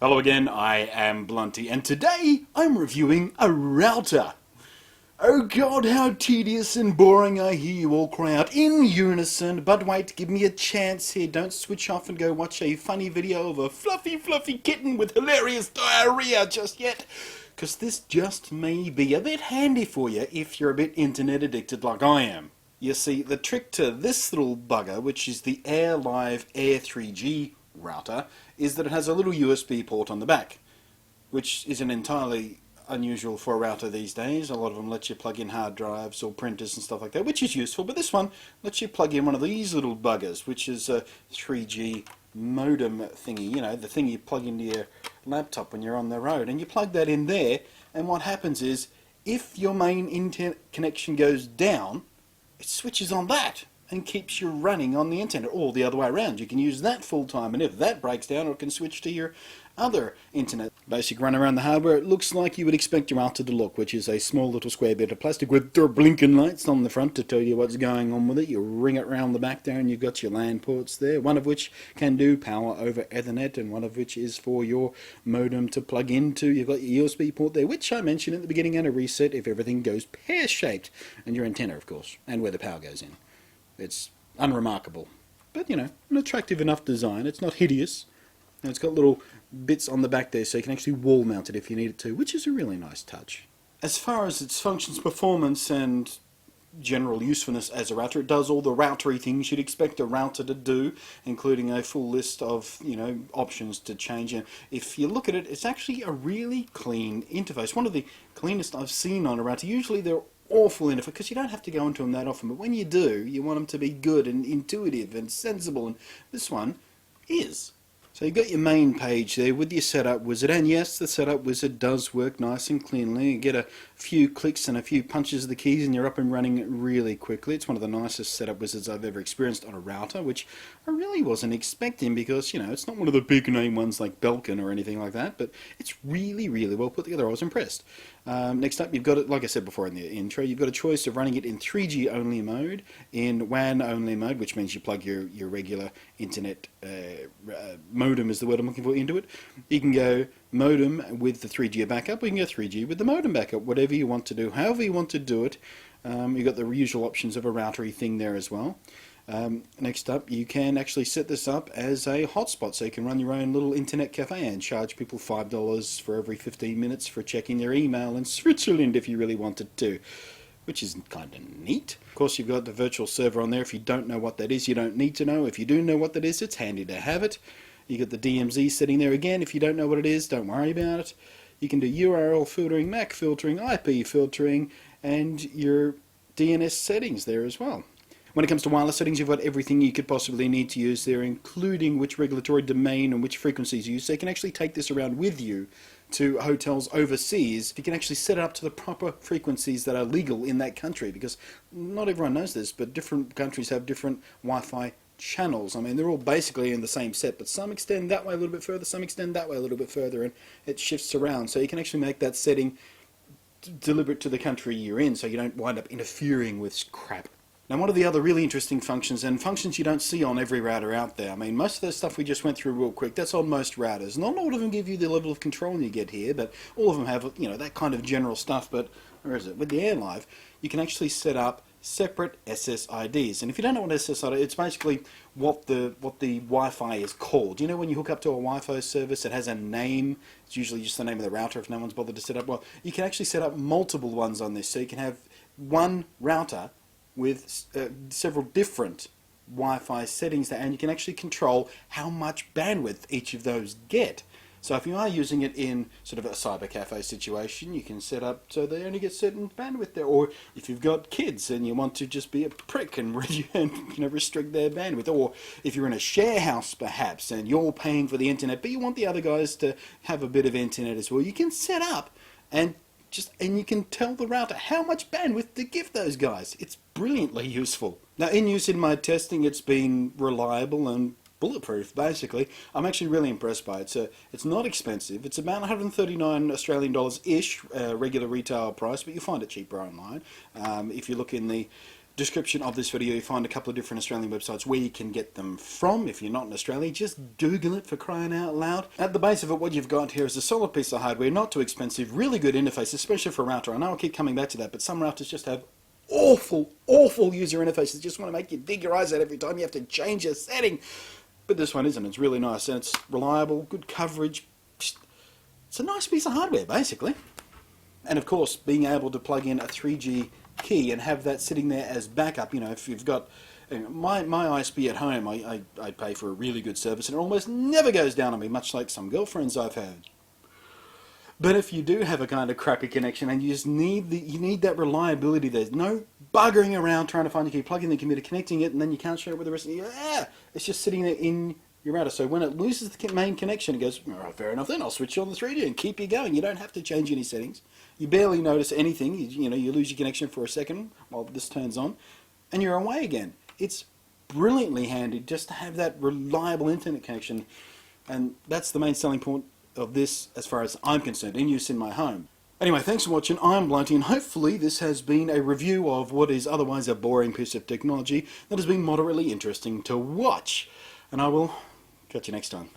Hello again, I am Blunty, and today I'm reviewing a router. Oh god, how tedious and boring, I hear you all cry out in unison. But wait, give me a chance here, don't switch off and go watch a funny video of a fluffy kitten with hilarious diarrhea just yet. Because this just may be a bit handy for you if you're a bit internet addicted like I am. You see, the trick to this little bugger, which is the Airlive Air3G router, is that it has a little USB port on the back, which isn't entirely unusual for a router these days. A lot of them let you plug in hard drives or printers and stuff like that, which is useful, but this one lets you plug in one of these little buggers, which is a 3G modem thingy, you know, the thing you plug into your laptop when you're on the road, and you plug that in there, and what happens is, if your main internet connection goes down, it switches on that and keeps you running on the internet, or the other way around. You can use that full time, and if that breaks down, it can switch to your other internet. Basic run around the hardware, it looks like you would expect your router to look, which is a small little square bit of plastic with blinking lights on the front to tell you what's going on with it. You ring it around the back there and you've got your LAN ports there, one of which can do power over Ethernet and one of which is for your modem to plug into. You've got your USB port there, which I mentioned at the beginning, and a reset if everything goes pear-shaped, and your antenna of course, and where the power goes in. It's unremarkable, but you know, an attractive enough design. It's not hideous, and it's got little bits on the back there so you can actually wall mount it if you need it to, which is a really nice touch. As far as its functions, performance and general usefulness as a router, it does all the routery things you'd expect a router to do, including a full list of, you know, options to change. And if you look at it, it's actually a really clean interface, one of the cleanest I've seen on a router. Usually they're awful interface because you don't have to go into them that often, but when you do, you want them to be good and intuitive and sensible, and this one is. So you've got your main page there with your setup wizard, and yes, the setup wizard does work nice and cleanly. You get a few clicks and a few punches of the keys and you're up and running really quickly. It's one of the nicest setup wizards I've ever experienced on a router, which I really wasn't expecting because, you know, it's not one of the big name ones like BLINKEN or anything like that, but it's really well put together. I was impressed. Next up, you've got it, like I said before in the intro, you've got a choice of running it in 3G only mode, in WAN only mode, which means you plug your regular internet modem is the word I'm looking for into it. You can go modem with the 3G backup, or you can go 3G with the modem backup, whatever you want to do, however you want to do it. You've got the usual options of a routery thing there as well. Next up, you can actually set this up as a hotspot, so you can run your own little internet cafe and charge people $5 for every 15 minutes for checking their email in Switzerland if you really wanted to, which is kind of neat. Of course, you've got the virtual server on there. If you don't know what that is, you don't need to know. If you do know what that is, it's handy to have it. You got the DMZ setting there again. If you don't know what it is, don't worry about it. You can do URL filtering, MAC filtering, IP filtering, and your DNS settings there as well. When it comes to wireless settings, you've got everything you could possibly need to use there, including which regulatory domain and which frequencies you use. So you can actually take this around with you to hotels overseas. You can actually set it up to the proper frequencies that are legal in that country, because not everyone knows this, but different countries have different Wi-Fi channels. I mean, they're all basically in the same set, but some extend that way a little bit further, some extend that way a little bit further, and it shifts around. So you can actually make that setting deliberate to the country you're in, so you don't wind up interfering with crap. Now, one of the other really interesting functions, and functions you don't see on every router out there, I mean, most of the stuff we just went through real quick, that's on most routers. Not all of them give you the level of control you get here, but all of them have, you know, that kind of general stuff. But where is it? With the Airlive, you can actually set up separate SSIDs. And if you don't know what SSID is, it's basically what the Wi-Fi is called. You know, when you hook up to a Wi-Fi service, it has a name. It's usually just the name of the router if no one's bothered to set up. Well, you can actually set up multiple ones on this, so you can have one router with several different Wi-Fi settings there, and you can actually control how much bandwidth each of those get. So if you are using it in sort of a cyber cafe situation, you can set up so they only get certain bandwidth there. Or if you've got kids and you want to just be a prick and restrict their bandwidth. Or if you're in a share house perhaps and you're paying for the internet, but you want the other guys to have a bit of internet as well, you can set up and you can tell the router how much bandwidth to give those guys. It's brilliantly useful. Now, in use in my testing, it's been reliable and bulletproof, basically. I'm actually really impressed by it. So it's not expensive. It's about 139 Australian dollars-ish, regular retail price, but you'll find it cheaper online. If you look in the description of this video you find a couple of different Australian websites where you can get them from. If you're not in Australia, just Google it, for crying out loud. At the base of it, what you've got here is a solid piece of hardware, not too expensive, really good interface, especially for a router. I know I keep coming back to that, but some routers just have awful user interfaces. Just want to make you dig your eyes out every time you have to change a setting. But this one isn't. It's really nice, and it's reliable, good coverage. It's a nice piece of hardware, basically. And of course, being able to plug in a 3G key and have that sitting there as backup. You know, if you've got my ISP at home, I pay for a really good service, and it almost never goes down on me, much like some girlfriends I've had. But if you do have a kind of crappy connection and you just need that reliability, there's no buggering around trying to find your key, plugging the computer, connecting it, and then you can't share it with the rest of you. It's just sitting there in your router. So when it loses the main connection, it goes, oh, fair enough then, I'll switch on the 3G and keep you going. You don't have to change any settings. You barely notice anything. You lose your connection for a second while this turns on, and you're away again. It's brilliantly handy just to have that reliable internet connection, and that's the main selling point of this as far as I'm concerned, in use in my home. Anyway, thanks for watching. I'm Blunty, and hopefully this has been a review of what is otherwise a boring piece of technology that has been moderately interesting to watch. And I will catch you next time.